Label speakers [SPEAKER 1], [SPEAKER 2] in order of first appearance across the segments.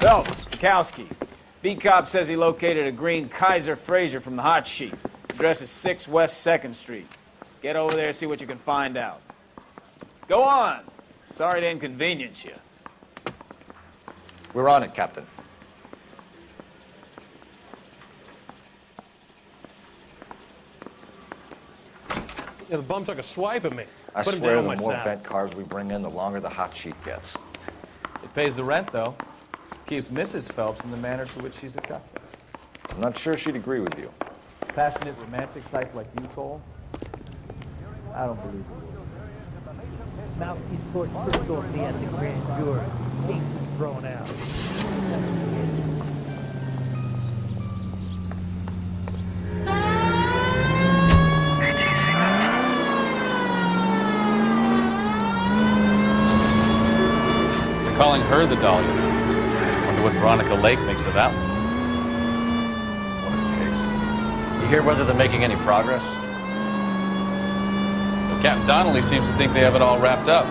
[SPEAKER 1] Phelps, Kowski. B-Cop says he located a green Kaiser Frazer from the hot sheet. Address is 6 West 2nd Street. Get over there and see what you can find out. Go on. Sorry to inconvenience you.
[SPEAKER 2] We're on it, Captain.
[SPEAKER 3] Yeah, the bum took a swipe at me.
[SPEAKER 2] I
[SPEAKER 3] Put him
[SPEAKER 2] swear
[SPEAKER 3] down
[SPEAKER 2] the
[SPEAKER 3] my
[SPEAKER 2] more
[SPEAKER 3] saddle.
[SPEAKER 2] bent cars we bring in, the longer the hot sheet gets.
[SPEAKER 4] It pays the rent, though. Keeps Mrs. Phelps in the manner to which she's accustomed.
[SPEAKER 2] I'm not sure she'd agree with you.
[SPEAKER 4] Passionate, romantic type like you, Cole? I don't believe it.
[SPEAKER 5] Mouthpiece court crystal at me at the grand jury. Case was thrown out.
[SPEAKER 4] They're calling her the Dahlia. Wonder what Veronica Lake makes of that one.
[SPEAKER 2] What a case. You hear whether they're making any progress?
[SPEAKER 4] Well, Captain Donnelly seems to think they have it all wrapped up.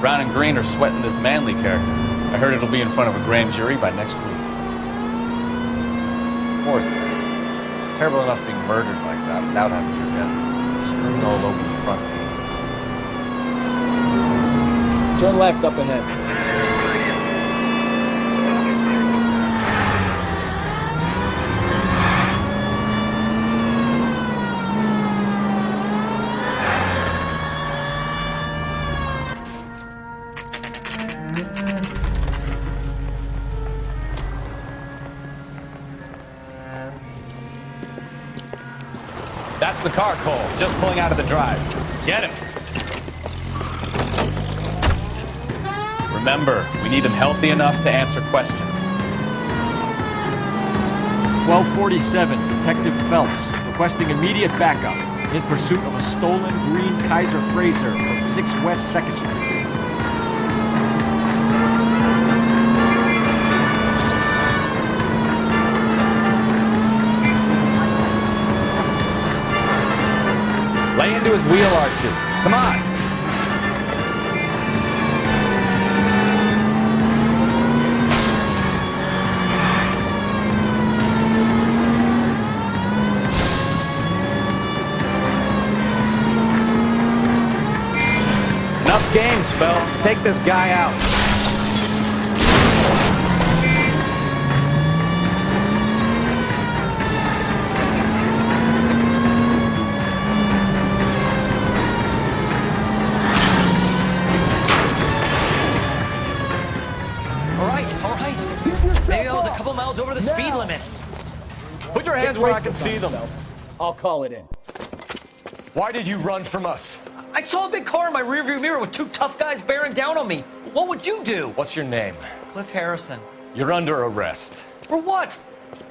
[SPEAKER 4] Brown and Green are sweating this Manley character. I heard it'll be in front of a grand jury by next week.
[SPEAKER 2] Poor thing. Terrible enough being murdered like that without having your death strewn all over the front page.
[SPEAKER 1] Turn left up ahead.
[SPEAKER 4] That's the car, Cole. Just pulling out of the drive. Get him. Remember, we need him healthy enough to answer questions.
[SPEAKER 6] 1247, Detective Phelps, requesting immediate backup in pursuit of a stolen green Kaiser Frazer from 6 West 2nd Street.
[SPEAKER 4] Lay into his wheel arches. Come on. Enough games, Phelps. Take this guy out.
[SPEAKER 7] Maybe I was a couple miles over the speed limit.
[SPEAKER 8] Put your hands where I can see them.
[SPEAKER 1] I'll call it in.
[SPEAKER 8] Why did you run from us?
[SPEAKER 7] I saw a big car in my rearview mirror with 2 tough guys bearing down on me. What would you do?
[SPEAKER 2] What's your name?
[SPEAKER 7] Cliff Harrison.
[SPEAKER 8] You're under arrest.
[SPEAKER 7] For what?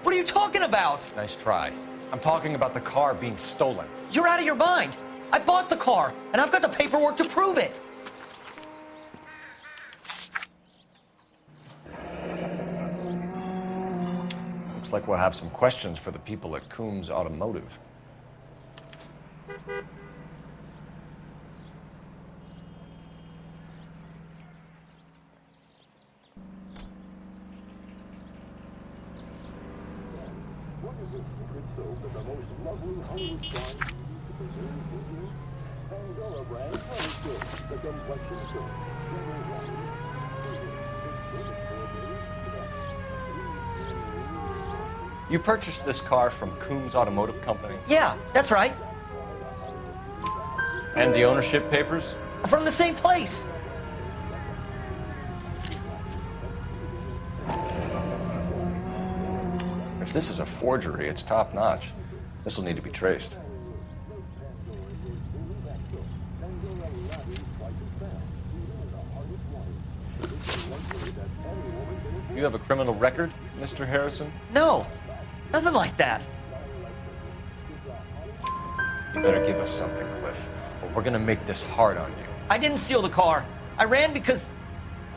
[SPEAKER 7] What are you talking about?
[SPEAKER 2] Nice try. I'm talking about the car being stolen.
[SPEAKER 7] You're out of your mind. I bought the car, and I've got the paperwork to prove it.
[SPEAKER 2] Looks like we'll have some questions for the people at Coombs Automotive. You purchased this car from Coombs Automotive Company?
[SPEAKER 7] Yeah, that's right.
[SPEAKER 2] And the ownership papers?
[SPEAKER 7] From the same place.
[SPEAKER 2] If this is a forgery, it's top-notch. This will need to be traced. You have a criminal record, Mr. Harrison?
[SPEAKER 7] No, nothing like that.
[SPEAKER 2] You better give us something, Cliff, or we're gonna make this hard on you.
[SPEAKER 7] I didn't steal the car. I ran because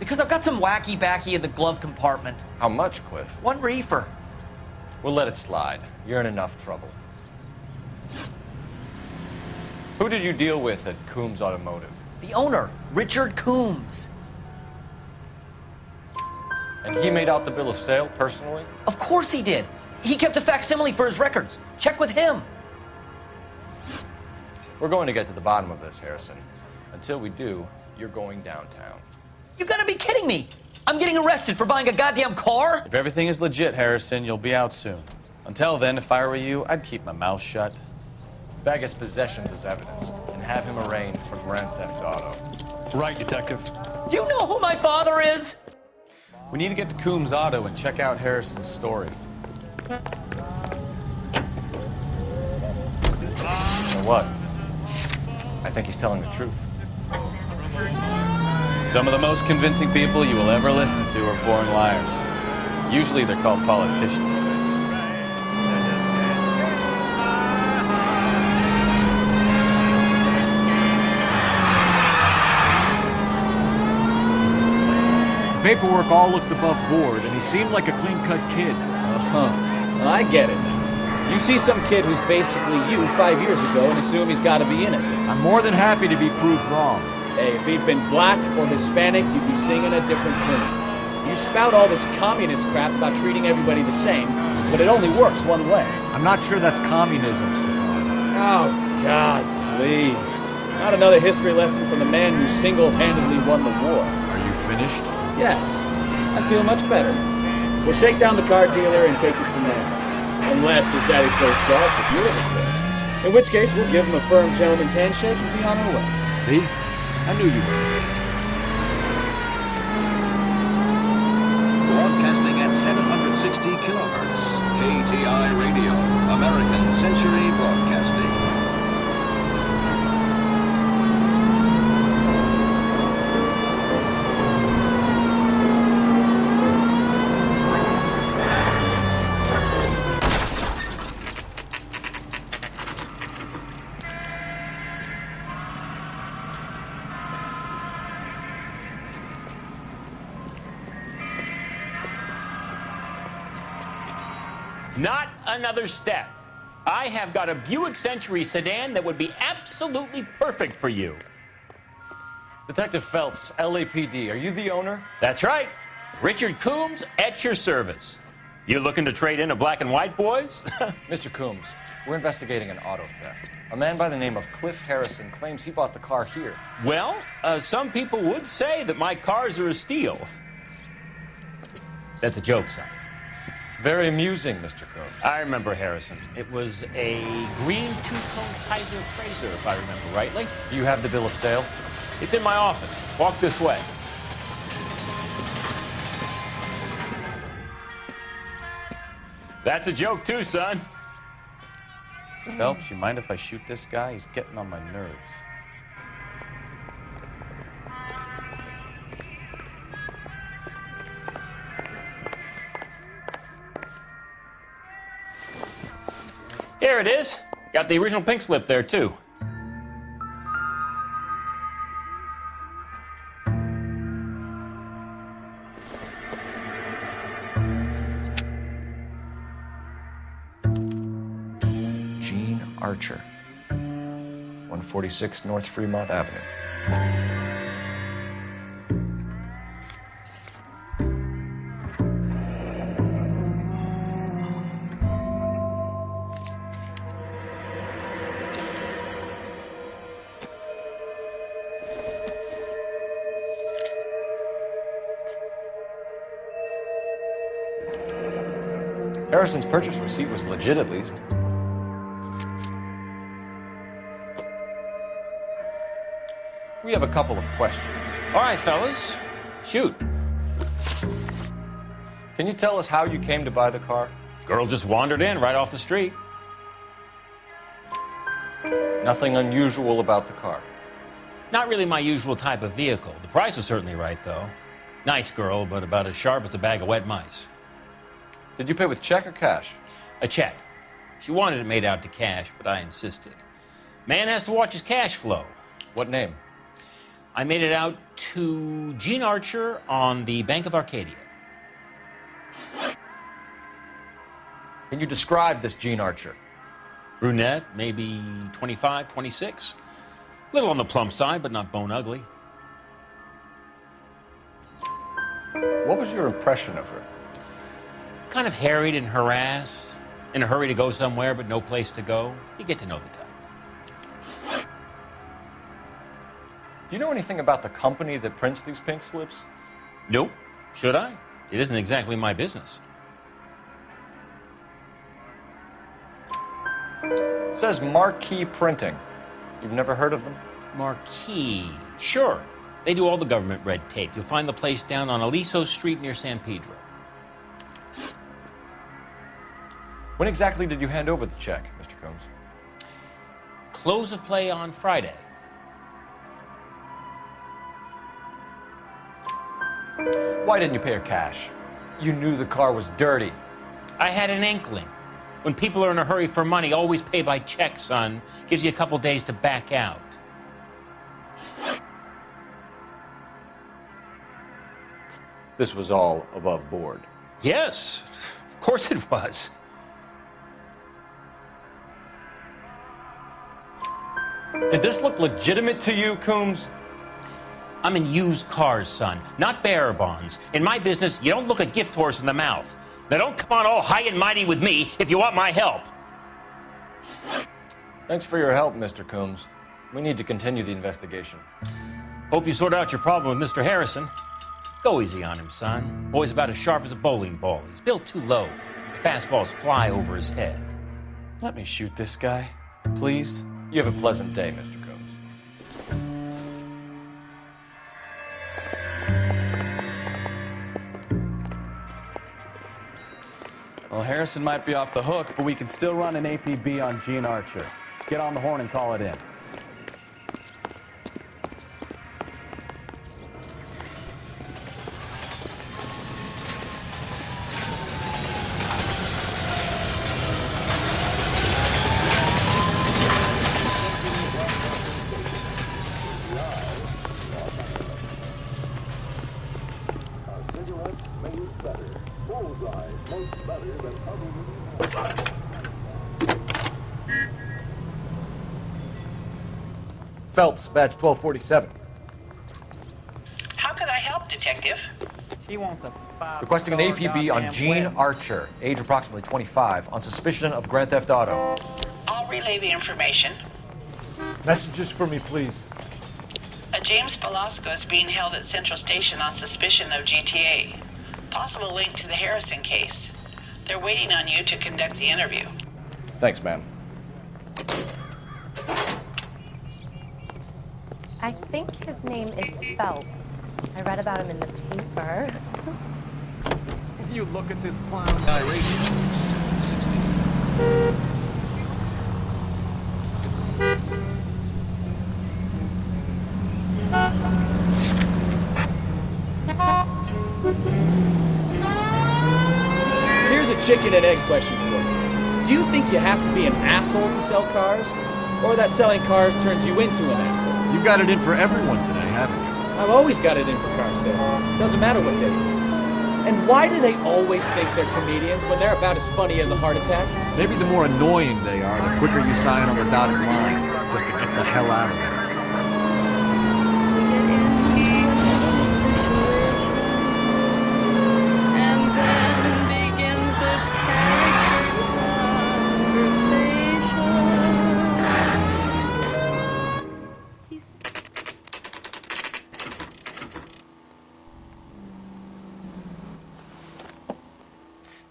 [SPEAKER 7] I've got some wacky backy in the glove compartment.
[SPEAKER 2] How much, Cliff?
[SPEAKER 7] 1 reefer.
[SPEAKER 2] We'll let it slide. You're in enough trouble. Who did you deal with at Coombs Automotive?
[SPEAKER 7] The owner, Richard Coombs.
[SPEAKER 2] And he made out the bill of sale personally?
[SPEAKER 7] Of course he did. He kept a facsimile for his records. Check with him.
[SPEAKER 2] We're going to get to the bottom of this, Harrison. Until we do, you're going downtown.
[SPEAKER 7] You gotta be kidding me. I'm getting arrested for buying a goddamn car?
[SPEAKER 4] If everything is legit, Harrison, you'll be out soon. Until then, if I were you, I'd keep my mouth shut.
[SPEAKER 2] Bag his possessions as evidence and have him arraigned for grand theft auto.
[SPEAKER 3] Right, Detective.
[SPEAKER 7] You know who my father is?
[SPEAKER 4] We need to get to Coombs Auto and check out Harrison's story.
[SPEAKER 2] You know what? I think he's telling the truth.
[SPEAKER 4] Some of the most convincing people you will ever listen to are born liars. Usually they're called politicians.
[SPEAKER 6] The paperwork all looked above board, and he seemed like a clean-cut kid.
[SPEAKER 1] Uh-huh. Well, I get it now. You see some kid who's basically you 5 years ago and assume he's got to be innocent.
[SPEAKER 6] I'm more than happy to be proved wrong.
[SPEAKER 1] Hey, if he'd been black or Hispanic, you'd be singing a different tune. You spout all this communist crap about treating everybody the same, but it only works one way.
[SPEAKER 6] I'm not sure that's communism, Stefan.
[SPEAKER 1] Oh, God, please. Not another history lesson from the man who single-handedly won the war.
[SPEAKER 6] Are you finished?
[SPEAKER 1] Yes, I feel much better. We'll shake down the car dealer and take it from there. Unless his daddy plays golf with your little place. In which case, we'll give him a firm gentleman's handshake and be on our way.
[SPEAKER 6] See? I knew you would.
[SPEAKER 9] Broadcasting at 760 kilohertz. KTI Radio. American Century Broadcasting.
[SPEAKER 10] Not another step. I have got a Buick Century sedan that would be absolutely perfect for you.
[SPEAKER 2] Detective Phelps, LAPD, are you the owner?
[SPEAKER 10] That's right. Richard Coombs at your service. You looking to trade in a black and white, boys?
[SPEAKER 2] Mr. Coombs, we're investigating an auto theft. A man by the name of Cliff Harrison claims he bought the car here.
[SPEAKER 10] Well, some people would say that my cars are a steal. That's a joke, son.
[SPEAKER 2] Very amusing, Mr. Coombs.
[SPEAKER 10] I remember Harrison. It was a green two-tone Kaiser Frazer, if I remember rightly.
[SPEAKER 2] Do you have the bill of sale?
[SPEAKER 10] It's in my office. Walk this way. That's a joke too, son.
[SPEAKER 4] Phelps, you mind if I shoot this guy? He's getting on my nerves.
[SPEAKER 10] Here it is. Got the original pink slip there, too.
[SPEAKER 2] Gene Archer, 146 North Fremont Avenue. Harrison's purchase receipt was legit, at least. We have a couple of questions.
[SPEAKER 10] All right, fellas. Shoot.
[SPEAKER 2] Can you tell us how you came to buy the car?
[SPEAKER 10] Girl just wandered in right off the street.
[SPEAKER 2] Nothing unusual about the car.
[SPEAKER 10] Not really my usual type of vehicle. The price was certainly right, though. Nice girl, but about as sharp as a bag of wet mice.
[SPEAKER 2] Did you pay with check or cash?
[SPEAKER 10] A check. She wanted it made out to cash, but I insisted. Man has to watch his cash flow.
[SPEAKER 2] What name?
[SPEAKER 10] I made it out to Gene Archer on the Bank of Arcadia.
[SPEAKER 2] Can you describe this Gene Archer?
[SPEAKER 10] Brunette, maybe 25, 26. Little on the plump side, but not bone ugly.
[SPEAKER 2] What was your impression of her?
[SPEAKER 10] Kind of harried and harassed, in a hurry to go somewhere but no place to go. You get to know the type.
[SPEAKER 2] Do you know anything about the company that prints these pink slips?
[SPEAKER 10] Nope. Should I? It isn't exactly my business.
[SPEAKER 2] It says Marquee Printing. You've never heard of them?
[SPEAKER 10] Marquee. Sure. They do all the government red tape. You'll find the place down on Aliso Street near San Pedro.
[SPEAKER 2] When exactly did you hand over the check, Mr. Combs?
[SPEAKER 10] Close of play on Friday.
[SPEAKER 2] Why didn't you pay her cash? You knew the car was dirty.
[SPEAKER 10] I had an inkling. When people are in a hurry for money, always pay by check, son. Gives you a couple days to back out.
[SPEAKER 2] This was all above board.
[SPEAKER 10] Yes, of course it was.
[SPEAKER 2] Did this look legitimate to you, Coombs?
[SPEAKER 10] I'm in used cars, son, not bearer bonds. In my business, you don't look a gift horse in the mouth. Now don't come on all high and mighty with me if you want my help.
[SPEAKER 2] Thanks for your help, Mr. Coombs. We need to continue the investigation.
[SPEAKER 10] Hope you sort out your problem with Mr. Harrison. Go easy on him, son. Boy's about as sharp as a bowling ball. He's built too low. The fastballs fly over his head.
[SPEAKER 2] Let me shoot this guy, please. You have a pleasant day, Mr. Combs.
[SPEAKER 4] Well, Harrison might be off the hook, but we can still run an APB on Gene Archer. Get on the horn and call it in.
[SPEAKER 6] Phelps, badge 1247.
[SPEAKER 11] How could I help, Detective?
[SPEAKER 1] She wants a
[SPEAKER 2] Requesting an APB on Gene Archer, age approximately 25, on suspicion of Grand Theft Auto.
[SPEAKER 11] I'll relay the information.
[SPEAKER 6] Messages for me, please.
[SPEAKER 11] A James Velasco is being held at Central Station on suspicion of GTA. Possible link to the Harrison case. They're waiting on you to conduct the interview.
[SPEAKER 2] Thanks, ma'am.
[SPEAKER 12] I think his name is Phelps. I read about him in the paper.
[SPEAKER 8] You look at this clown guy
[SPEAKER 1] Here's a chicken and egg question for you. Do you think you have to be an asshole to sell cars? Or that selling cars turns you into an asshole?
[SPEAKER 6] You've got it in for everyone today, haven't you?
[SPEAKER 1] I've always got it in for car sales. Doesn't matter what day it is. And why do they always think they're comedians when they're about as funny as a heart attack?
[SPEAKER 6] Maybe the more annoying they are, the quicker you sign on the dotted line, just to get the hell out of there.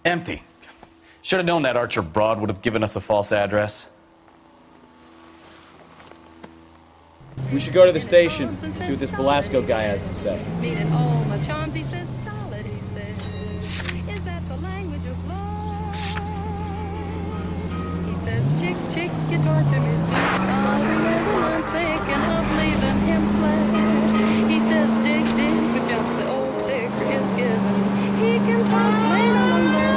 [SPEAKER 4] Empty. Should have known that Archer broad would have given us a false address.
[SPEAKER 1] We should go to the station, see what this Velasco guy has to say.
[SPEAKER 13] Meaning all my charms, he says, solid, he says. Is that the language of love? He says, chick, chick, you torture me so. I'll remember one thinking of leaving him flat. He says, dig, dig, but jumps the old ticker is given. He can talk plain on there.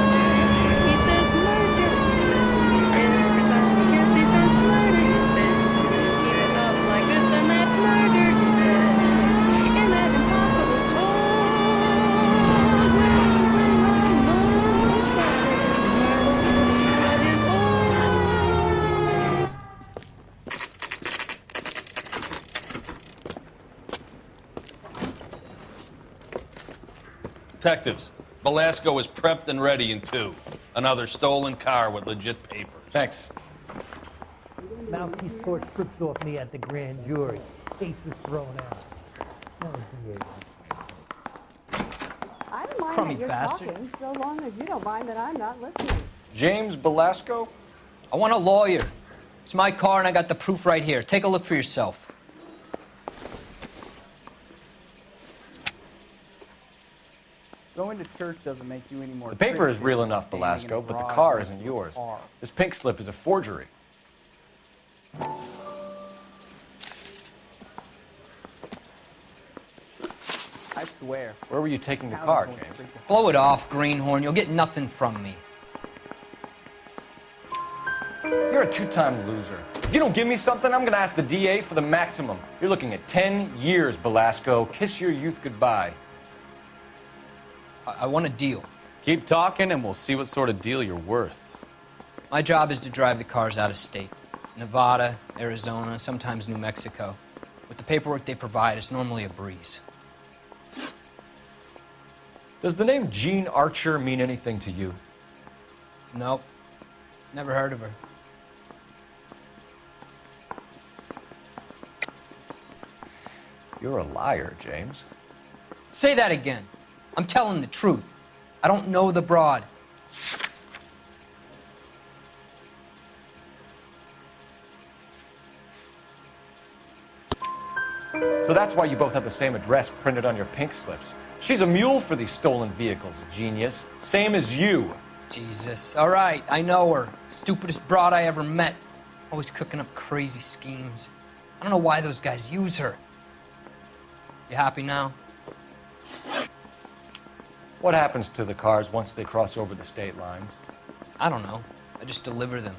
[SPEAKER 13] He says, murder. Every time he gets, he says, murder, he says. Keep it up like this and that murder, he says. In that impossible cold, when I know that is all.
[SPEAKER 14] Detectives, Velasco is prepped and ready in 2. Another stolen car with legit papers.
[SPEAKER 2] Thanks.
[SPEAKER 5] Mouthpiece tore strips off me at the grand jury. Case was thrown out. That was the age.
[SPEAKER 15] I don't mind
[SPEAKER 2] Crummy
[SPEAKER 15] that you're
[SPEAKER 2] bastard.
[SPEAKER 15] talking, so long as you don't mind that I'm not listening.
[SPEAKER 2] James Velasco?
[SPEAKER 16] I want a lawyer. It's my car and I got the proof right here. Take a look for yourself.
[SPEAKER 17] Going to church doesn't make you any more.
[SPEAKER 2] The paper is
[SPEAKER 17] Christian
[SPEAKER 2] real enough,
[SPEAKER 17] than standing in
[SPEAKER 2] Velasco,
[SPEAKER 17] a
[SPEAKER 2] but the
[SPEAKER 17] garage
[SPEAKER 2] car
[SPEAKER 17] with
[SPEAKER 2] isn't
[SPEAKER 17] a
[SPEAKER 2] yours.
[SPEAKER 17] car.
[SPEAKER 2] This pink slip is a forgery.
[SPEAKER 17] I swear.
[SPEAKER 2] Where were you taking the car, James?
[SPEAKER 16] Blow it off, greenhorn. You'll get nothing from me.
[SPEAKER 2] You're a two-time loser. If you don't give me something, I'm gonna ask the DA for the maximum. You're looking at 10 years, Velasco. Kiss your youth goodbye.
[SPEAKER 16] I want a deal.
[SPEAKER 4] Keep talking and we'll see what sort of deal you're worth.
[SPEAKER 16] My job is to drive the cars out of state. Nevada, Arizona, sometimes New Mexico. With the paperwork they provide, it's normally a breeze.
[SPEAKER 2] Does the name Jean Archer mean anything to you?
[SPEAKER 16] Nope. Never heard of her.
[SPEAKER 2] You're a liar, James.
[SPEAKER 16] Say that again. I'm telling the truth. I don't know the broad.
[SPEAKER 2] So that's why you both have the same address printed on your pink slips. She's a mule for these stolen vehicles, genius. Same as you.
[SPEAKER 16] Jesus. All right, I know her. Stupidest broad I ever met. Always cooking up crazy schemes. I don't know why those guys use her. You happy now?
[SPEAKER 2] What happens to the cars once they cross over the state lines?
[SPEAKER 16] I don't know. I just deliver them.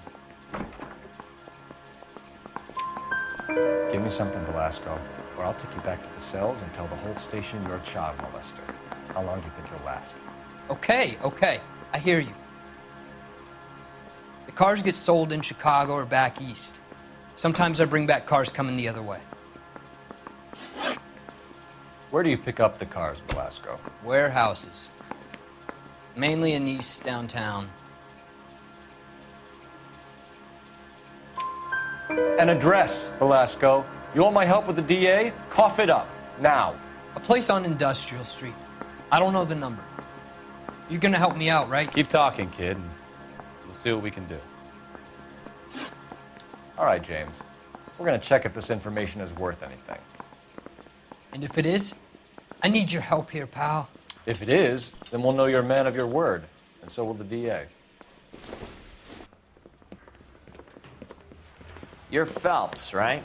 [SPEAKER 2] Give me something, Velasco, or I'll take you back to the cells and tell the whole station you're a child molester. How long do you think you'll last?
[SPEAKER 16] Okay. I hear you. The cars get sold in Chicago or back east. Sometimes I bring back cars coming the other way.
[SPEAKER 2] Where do you pick up the cars, Velasco?
[SPEAKER 16] Warehouses. Mainly in East downtown.
[SPEAKER 2] An address, Velasco. You want my help with the DA? Cough it up, now.
[SPEAKER 16] A place on Industrial Street. I don't know the number. You're gonna help me out, right?
[SPEAKER 4] Keep talking, kid. And we'll see what we can do.
[SPEAKER 2] All right, James. We're gonna check if this information is worth anything.
[SPEAKER 16] And if it is, I need your help here, pal.
[SPEAKER 2] If it is, then we'll know you're a man of your word, and so will the DA.
[SPEAKER 18] You're Phelps, right?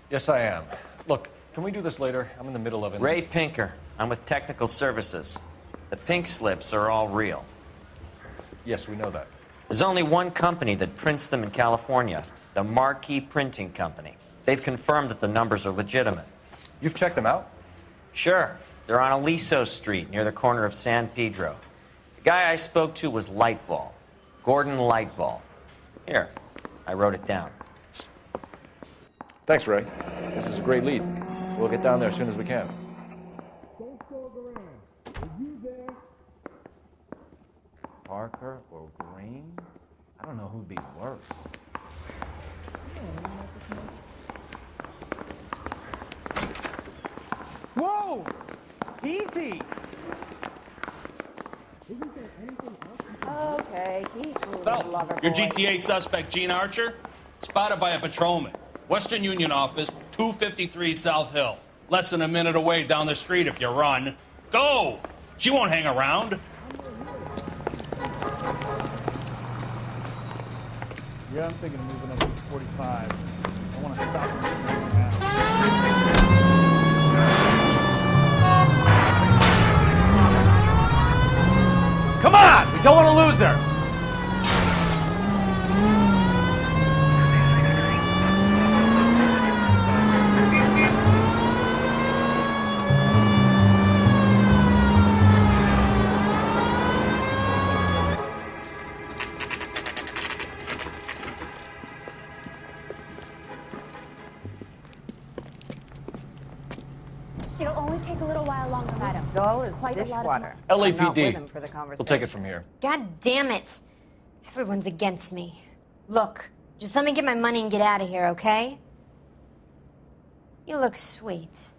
[SPEAKER 2] Yes, I am. Look, can we do this later? I'm in the middle of it.
[SPEAKER 18] Ray Pinker. I'm with Technical Services. The pink slips are all real.
[SPEAKER 2] Yes, we know that.
[SPEAKER 18] There's only one company that prints them in California, the Marquee Printing Company. They've confirmed that the numbers are legitimate.
[SPEAKER 2] You've checked them out?
[SPEAKER 18] Sure. They're on Aliso Street, near the corner of San Pedro. The guy I spoke to was Lightval. Gordon Lightval. Here, I wrote it down.
[SPEAKER 2] Thanks, Ray. This is a great lead. We'll get down there as soon as we can. Parker or Green? I don't know who'd be worse.
[SPEAKER 17] Whoa! Easy!
[SPEAKER 15] Okay, keep moving,
[SPEAKER 14] Phelps,
[SPEAKER 15] lover
[SPEAKER 14] your
[SPEAKER 15] boy.
[SPEAKER 14] GTA suspect, Gene Archer, spotted by a patrolman. Western Union office, 253 South Hill. Less than a minute away down the street if you run. Go! She won't hang around.
[SPEAKER 17] Yeah, I'm thinking of moving up to 45. I want to stop him now.
[SPEAKER 1] Come on! We don't want to lose her!
[SPEAKER 12] only take a little while longer, madam.
[SPEAKER 15] Dull as
[SPEAKER 12] Quite a lot of
[SPEAKER 15] dishwater.
[SPEAKER 12] money.
[SPEAKER 15] I'm not with
[SPEAKER 2] LAPD.
[SPEAKER 15] him for the
[SPEAKER 2] We'll take it from here.
[SPEAKER 19] God damn it. Everyone's against me. Look, just let me get my money and get out of here, okay? You look sweet.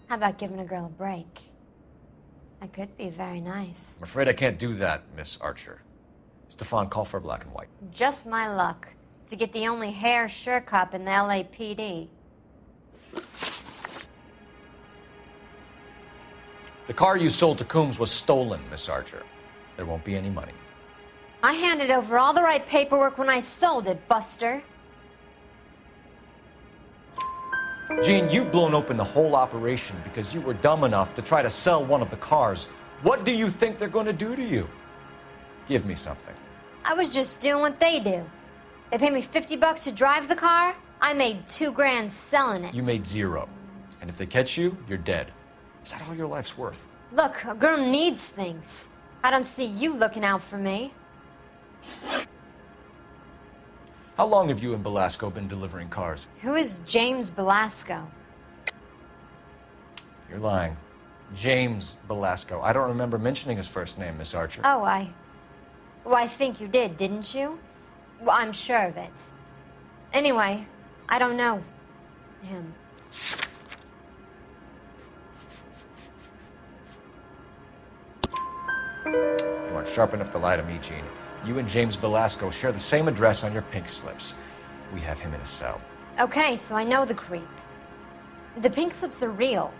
[SPEAKER 19] How about giving a girl a break? That could be very nice.
[SPEAKER 2] I'm afraid I can't do that, Miss Archer. Stefan, call for black and white.
[SPEAKER 19] Just my luck to get the only hair sure cop in the LAPD.
[SPEAKER 2] The car you sold to Coombs was stolen, Miss Archer. There won't be any money.
[SPEAKER 19] I handed over all the right paperwork when I sold it, Buster.
[SPEAKER 2] Gene, you've blown open the whole operation because you were dumb enough to try to sell one of the cars. What do you think they're going to do to you? Give me something.
[SPEAKER 19] I was just doing what they do. They paid me $50 to drive the car. I made $2 grand selling it.
[SPEAKER 2] You made $0. And if they catch you, you're dead. Is that all your life's worth?
[SPEAKER 19] Look, a girl needs things. I don't see you looking out for me.
[SPEAKER 2] How long have you and Belasco been delivering cars?
[SPEAKER 19] Who is James Belasco?
[SPEAKER 2] You're lying. James Belasco. I don't remember mentioning his first name, Miss Archer.
[SPEAKER 19] Oh, well, I think you did, didn't you? Well, I'm sure of it. Anyway, I don't know him.
[SPEAKER 2] You aren't sharp enough to lie to me, Gene. You and James Belasco share the same address on your pink slips. We have him in a cell.
[SPEAKER 19] Okay, so I know the creep. The pink slips are real.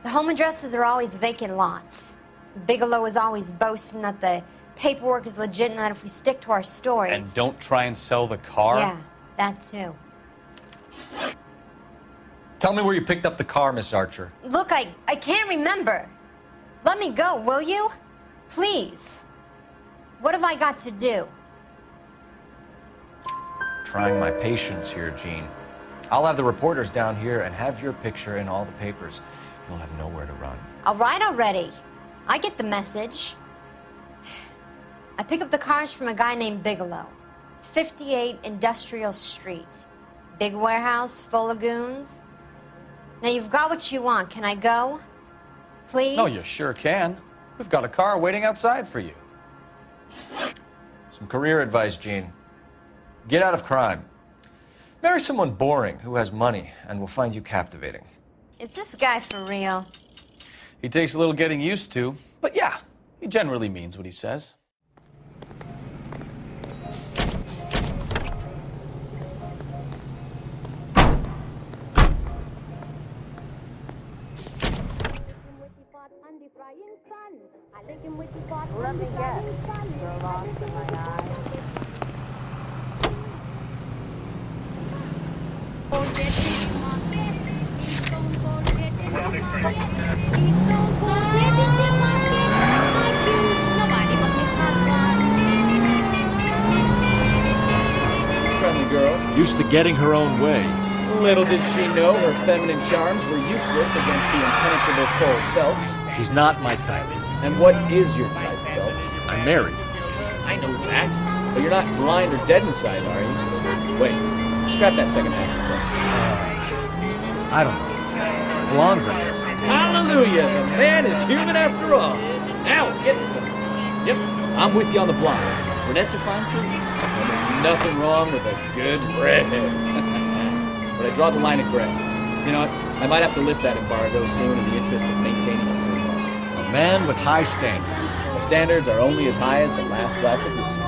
[SPEAKER 19] The home addresses are always vacant lots. Bigelow is always boasting that the paperwork is legit and that if we stick to our stories...
[SPEAKER 4] And don't try and sell the car?
[SPEAKER 19] Yeah, that too.
[SPEAKER 2] Tell me where you picked up the car, Miss Archer.
[SPEAKER 19] Look, I can't remember. Let me go, will you? Please. What have I got to do?
[SPEAKER 2] Trying my patience here, Gene. I'll have the reporters down here and have your picture in all the papers. You'll have nowhere to run.
[SPEAKER 19] All right already. I get the message. I pick up the cars from a guy named Bigelow. 58 Industrial Street. Big warehouse full of goons. Now you've got what you want. Can I go? Please?
[SPEAKER 4] No, you sure can. We've got a car waiting outside for you.
[SPEAKER 2] Some career advice, Gene. Get out of crime. Marry someone boring who has money and will find you captivating.
[SPEAKER 19] Is this guy for real?
[SPEAKER 4] He takes a little getting used to, but yeah, he generally means what he says.
[SPEAKER 15] Let me guess. You're lost in my eyes.
[SPEAKER 1] Friendly girl.
[SPEAKER 6] Used to getting her own way.
[SPEAKER 1] Little did she know her feminine charms were useless against the impenetrable Cole Phelps.
[SPEAKER 6] She's not my type.
[SPEAKER 1] And what is your type, Phelps?
[SPEAKER 6] I'm married.
[SPEAKER 1] I know that. But you're not blind or dead inside, are you? Wait, scrap that second half.
[SPEAKER 6] I don't know. Blondes, I guess.
[SPEAKER 1] Hallelujah! The man is human after all. Now, get some. Yep, I'm with you on the blondes. Brunettes are fine too. And there's nothing wrong with a good redhead. But I draw the line at gray. You know what? I might have to lift that embargo soon in the interest of maintaining a free market.
[SPEAKER 6] A man with high standards.
[SPEAKER 1] The standards are only as high as the last glass of whiskey.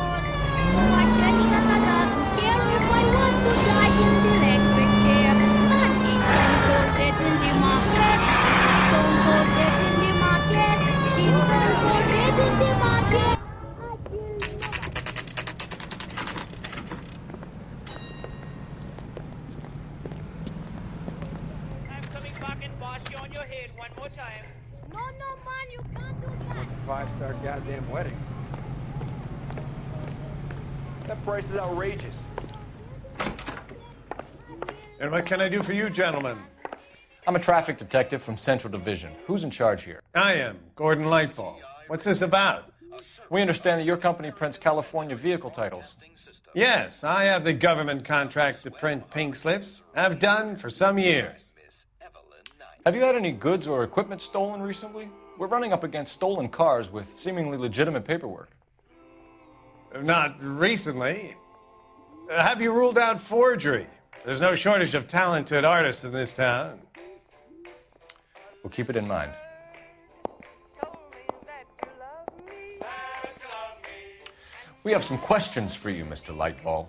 [SPEAKER 8] Five-star goddamn wedding. That price is outrageous.
[SPEAKER 20] And what can I do for you, gentlemen?
[SPEAKER 2] I'm a traffic detective from Central Division. Who's in charge here?
[SPEAKER 20] I am, Gordon Lightfall. What's this about?
[SPEAKER 2] We understand that your company prints California vehicle titles.
[SPEAKER 20] Yes, I have the government contract to print pink slips. I've done for some years.
[SPEAKER 2] Have you had any goods or equipment stolen recently? We're running up against stolen cars with seemingly legitimate paperwork.
[SPEAKER 20] Not recently. Have you ruled out forgery? There's no shortage of talented artists in this town.
[SPEAKER 2] We'll keep it in mind. We have some questions for you, Mr. Lightfall.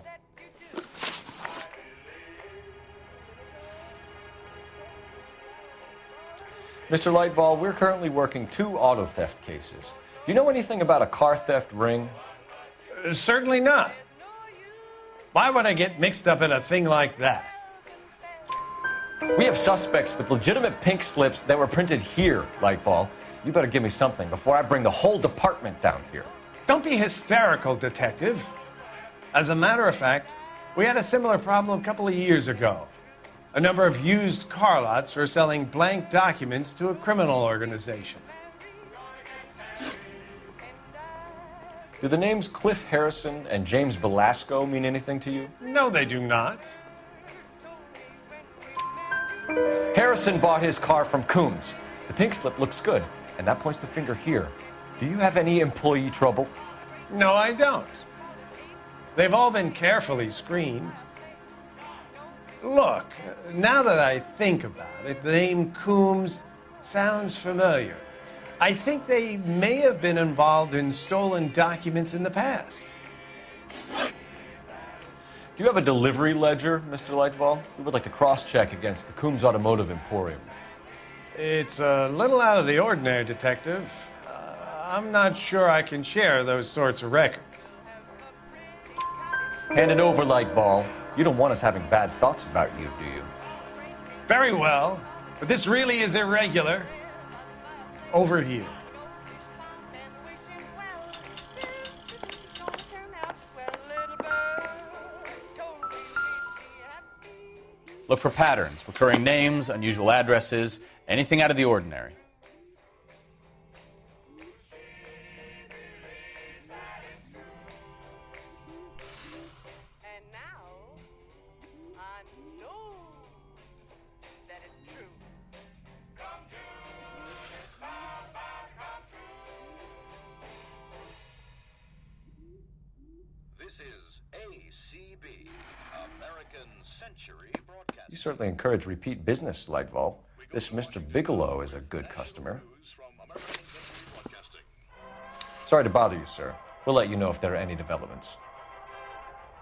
[SPEAKER 2] Mr. Lightfall, we're currently working 2 auto theft cases. Do you know anything about a car theft ring?
[SPEAKER 20] Certainly not. Why would I get mixed up in a thing like that?
[SPEAKER 2] We have suspects with legitimate pink slips that were printed here, Lightfall. You better give me something before I bring the whole department down here.
[SPEAKER 20] Don't be hysterical, Detective. As a matter of fact, we had a similar problem a couple of years ago. A number of used car lots were selling blank documents to a criminal organization.
[SPEAKER 2] Do the names Cliff Harrison and James Belasco mean anything to you?
[SPEAKER 20] No, they do not.
[SPEAKER 2] Harrison bought his car from Coombs. The pink slip looks good, and that points the finger here. Do you have any employee trouble?
[SPEAKER 20] No, I don't. They've all been carefully screened. Look, now that I think about it, the name Coombs sounds familiar. I think they may have been involved in stolen documents in the past.
[SPEAKER 2] Do you have a delivery ledger, Mr. Lightfall? We would like to cross-check against the Coombs Automotive Emporium.
[SPEAKER 20] It's a little out of the ordinary, Detective. I'm not sure I can share those sorts of records.
[SPEAKER 2] Hand it over, Lightfall. You don't want us having bad thoughts about you, do you?
[SPEAKER 20] Very well, but this really is irregular. Over here.
[SPEAKER 4] Look for patterns, recurring names, unusual addresses, anything out of the ordinary.
[SPEAKER 9] This is ACB, American Century Broadcasting.
[SPEAKER 2] You certainly encourage repeat business, Lightfall. This Mr. Bigelow is a good customer. Sorry to bother you, sir. We'll let you know if there are any developments.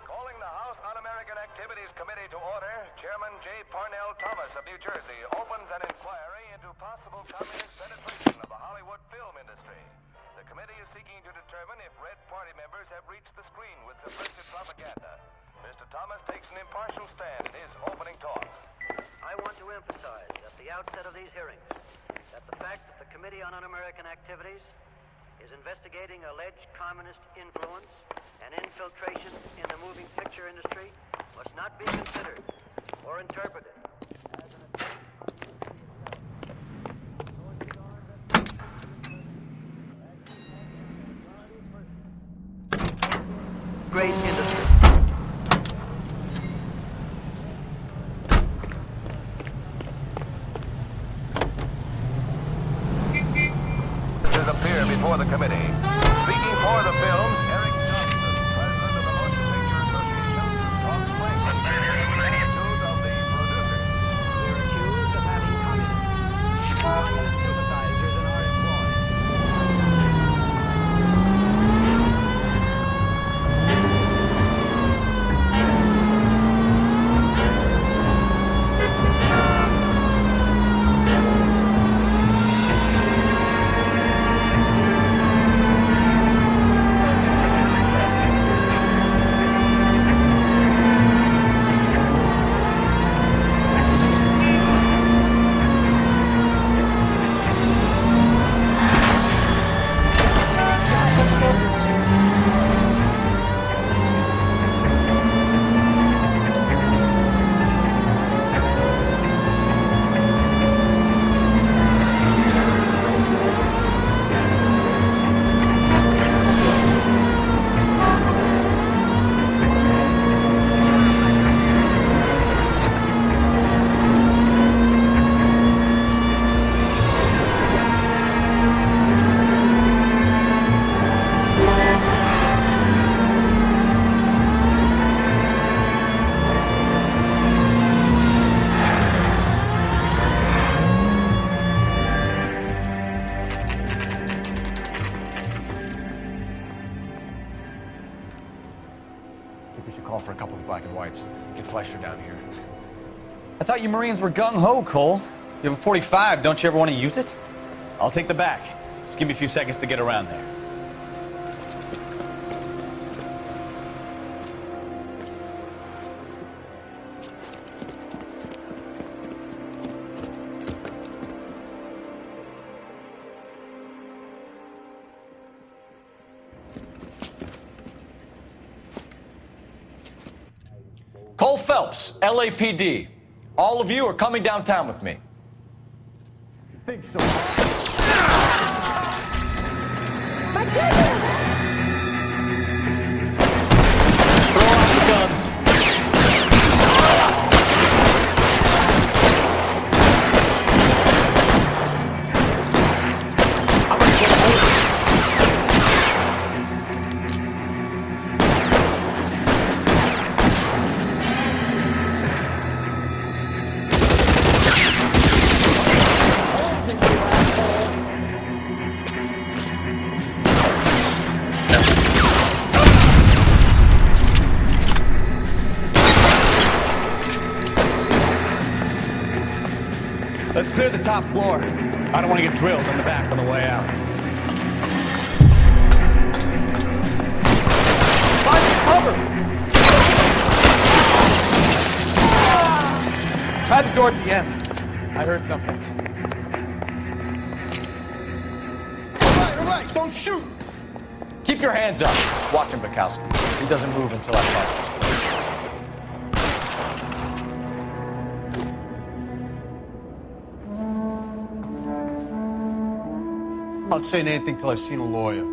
[SPEAKER 21] Calling the House Un-American Activities Committee to order, Chairman J. Parnell Thomas of New Jersey opens an inquiry into possible communist penetration of the Hollywood film industry. The committee is seeking to determine if Red Party members have reached the screen with subversive propaganda. Mr. Thomas takes an impartial stand in his opening talk.
[SPEAKER 22] I want to emphasize at the outset of these hearings that the fact that the Committee on Un-American Activities is investigating alleged communist influence and infiltration in the moving picture industry must not be considered or interpreted as an attempt. Great industry.
[SPEAKER 21] Appear before the committee. Speaking for the film, Eric Johnson, president of the Motion Picture Association, talks plainly of the attitude of the producers.
[SPEAKER 22] We're accused of having communist sympathizers in our employ.
[SPEAKER 2] points. You can flush her down here.
[SPEAKER 4] I thought you Marines were gung-ho, Cole. You have a 45, don't you ever want to use it? I'll take the back. Just give me a few seconds to get around there.
[SPEAKER 2] Cole Phelps, LAPD. All of you are coming downtown with me.
[SPEAKER 17] Think so.
[SPEAKER 2] My goodness! Throw out the guns.
[SPEAKER 4] Let's clear the top floor. I don't want to get drilled in the back on the way out.
[SPEAKER 1] Find cover! Try the door at the end. I heard something.
[SPEAKER 2] All right, don't shoot! Keep your hands up. Watch him, Bukowski. He doesn't move until I call him.
[SPEAKER 3] I'm not saying anything till I've seen a lawyer.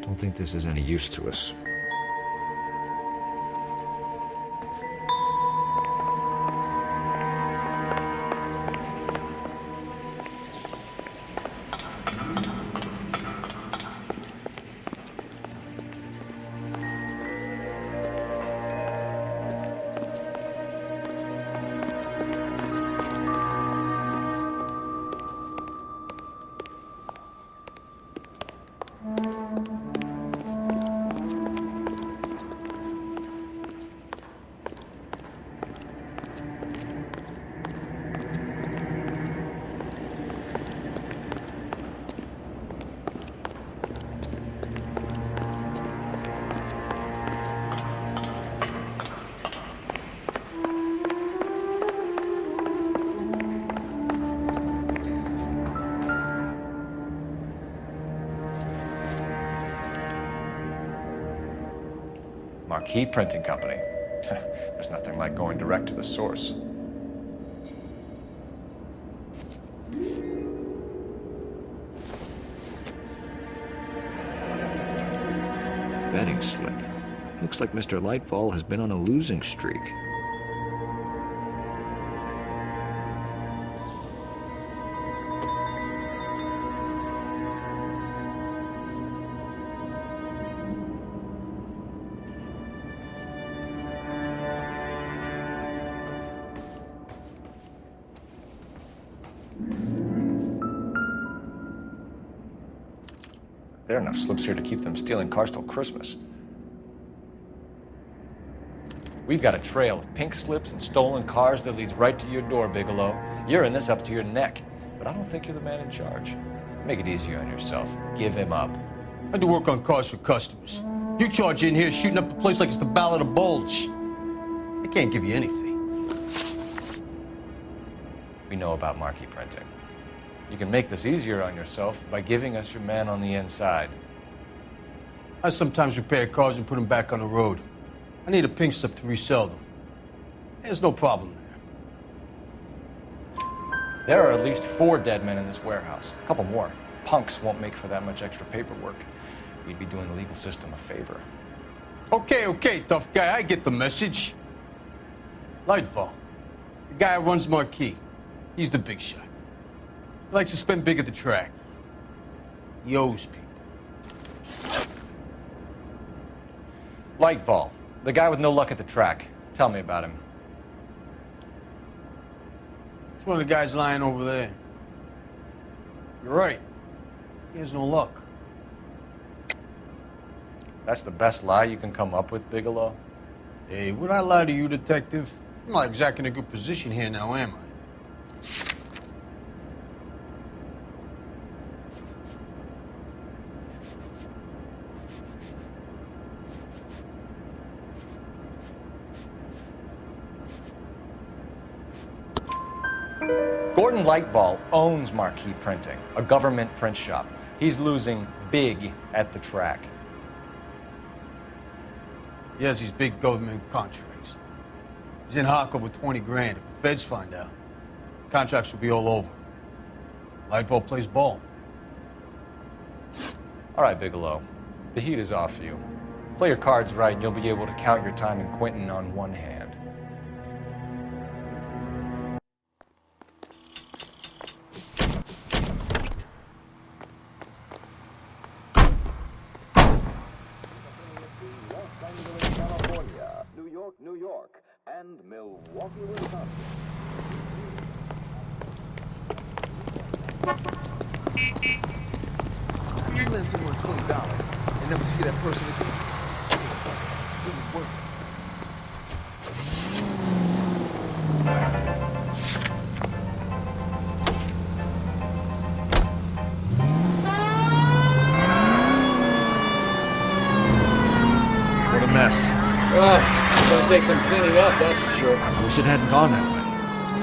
[SPEAKER 2] Don't think this is any use to us. Marquee Printing Company. There's nothing like going direct to the source. Betting slip. Looks like Mr. Lightfall has been on a losing streak. There are enough slips here to keep them stealing cars till Christmas. We've got a trail of pink slips and stolen cars that leads right to your door, Bigelow. You're in this up to your neck, but I don't think you're the man in charge. Make it easier on yourself. Give him up.
[SPEAKER 3] I do work on cars for customers. You charge in here shooting up the place like it's the Ballad of Bulge. I can't give you anything.
[SPEAKER 2] We know about marquee printing. You can make this easier on yourself by giving us your man on the inside.
[SPEAKER 3] I sometimes repair cars and put them back on the road. I need a pink slip to resell them. There's no problem there.
[SPEAKER 2] There are at least 4 dead men in this warehouse. A couple more. Punks won't make for that much extra paperwork. You'd be doing the legal system a favor.
[SPEAKER 3] Okay, tough guy. I get the message. Lightfall, the guy who runs Marquee. He's the big shot. He likes to spend big at the track. He owes people.
[SPEAKER 2] Lightfall, the guy with no luck at the track. Tell me about him.
[SPEAKER 3] It's one of the guys lying over there. You're right. He has no luck.
[SPEAKER 2] That's the best lie you can come up with, Bigelow?
[SPEAKER 3] Hey, would I lie to you, detective? I'm not exactly in a good position here now, am I?
[SPEAKER 2] Gordon Lightball owns Marquee Printing, a government print shop. He's losing big at the track.
[SPEAKER 3] He has these big government contracts. He's in hock over 20 grand. If the feds find out, contracts will be all over. Lightfall plays ball.
[SPEAKER 2] All right, Bigelow. The heat is off you. Play your cards right and you'll be able to count your time in Quentin on one hand.
[SPEAKER 9] New York, and Milwaukee, Wisconsin.
[SPEAKER 8] You lend someone $20 and never see that person again. It was worth it.
[SPEAKER 6] What a mess.
[SPEAKER 1] It's gonna take some cleaning up, that's for sure.
[SPEAKER 6] Wish it hadn't gone that way.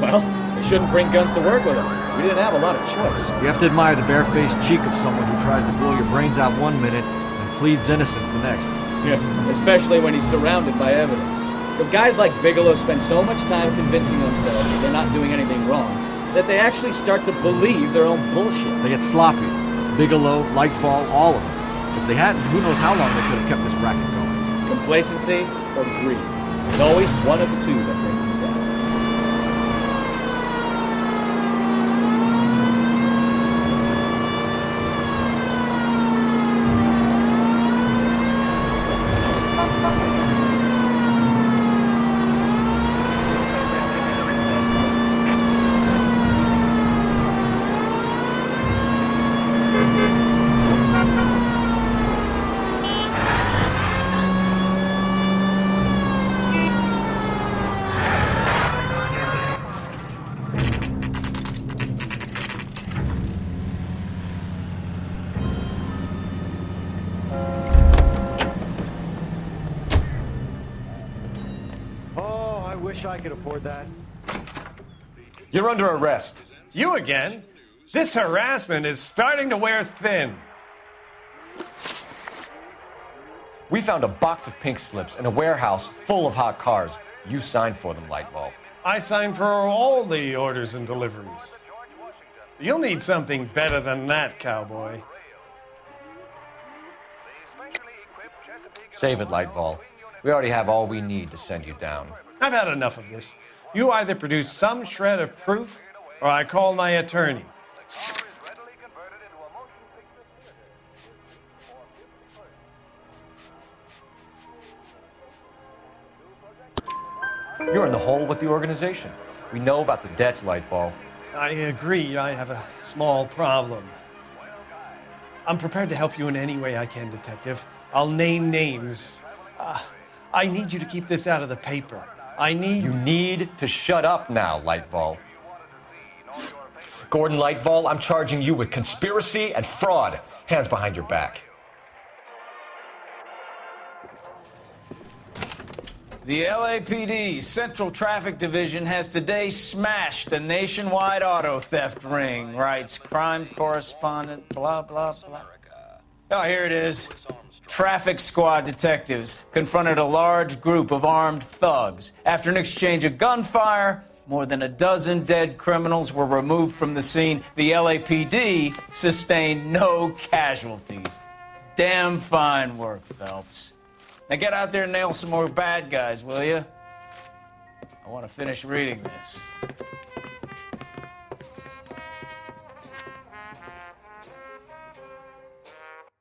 [SPEAKER 1] Well, they shouldn't bring guns to work with them. We didn't have a lot of choice.
[SPEAKER 6] You have to admire the barefaced cheek of someone who tries to blow your brains out one minute and pleads innocence the next.
[SPEAKER 1] Yeah, especially when he's surrounded by evidence. But guys like Bigelow spend so much time convincing themselves that they're not doing anything wrong that they actually start to believe their own bullshit.
[SPEAKER 6] They get sloppy. Bigelow, Lightfall, all of them. If they hadn't, who knows how long they could have kept this racket going.
[SPEAKER 1] Complacency or greed. There's always one of the two that brings them down.
[SPEAKER 8] I could afford that.
[SPEAKER 2] You're under arrest.
[SPEAKER 20] You again? This harassment is starting to wear thin.
[SPEAKER 2] We found a box of pink slips in a warehouse full of hot cars. You signed for them, Lightball.
[SPEAKER 20] I signed for all the orders and deliveries. You'll need something better than that, cowboy.
[SPEAKER 2] Save it, Lightball. We already have all we need to send you down.
[SPEAKER 20] I've had enough of this. You either produce some shred of proof, or I call my attorney.
[SPEAKER 2] You're in the hole with the organization. We know about the debts, Lightball.
[SPEAKER 20] I agree. I have a small problem. I'm prepared to help you in any way I can, Detective. I'll name names. I need you to keep this out of the paper.
[SPEAKER 2] You need to shut up now, Lightball. Gordon Lightball, I'm charging you with conspiracy and fraud. Hands behind your back.
[SPEAKER 1] The LAPD Central Traffic Division has today smashed a nationwide auto theft ring, writes crime correspondent, blah, blah, blah. Oh, here it is. Traffic squad detectives confronted a large group of armed thugs. After an exchange of gunfire, more than a dozen dead criminals were removed from the scene. The LAPD sustained no casualties. Damn fine work, Phelps. Now get out there and nail some more bad guys, will you? I want to finish reading this.